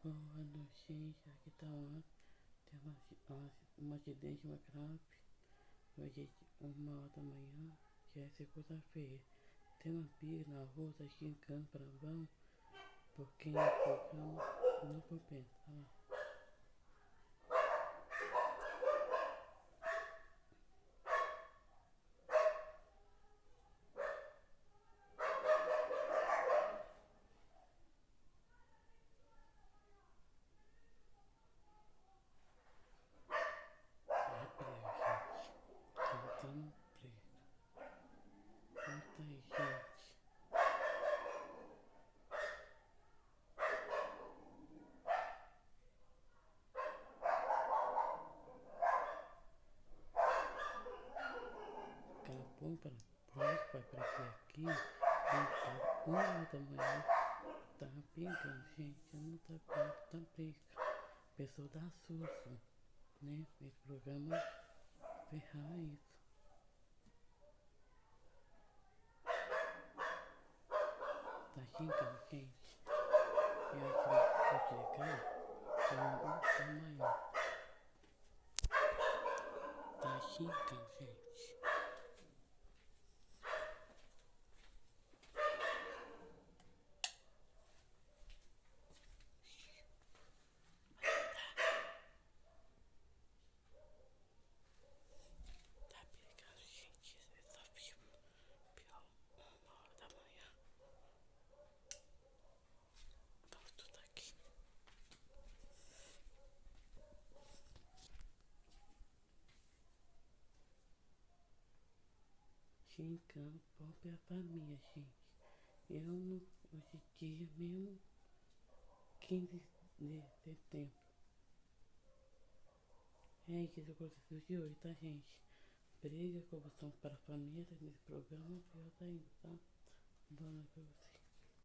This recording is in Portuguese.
Boa noite, gente. Aqui tá uma. Tem um acidente, uma grave. Hoje é 1 hora da manhã, que é segunda-feira. Tem uma briga na rua, tá xingando pra vão, porque o programa não compensa. Olha lá. É briga, gente. Cantando briga. Conta aí, gente. Acabou para pronto pra prender aqui. Então, 1 hora da manhã. Tá brigando, gente. Eu não tá pronto, tá briga. Pessoa dá susto, né? Esse programa ferrar isso. Tá xingando, gente. E aqui vou clicar. É um maior. Tá xingando, gente. Tá brigando, gente. É só pior. 1 hora da manhã. Vamos tudo aqui. Xingando a própria família, gente. Eu não. Hoje em dia mesmo. 15 de setembro. É isso que aconteceu de hoje, tá, gente? Briga, corrupção para a família nesse programa, pior ainda, tá? Boa noite pra você.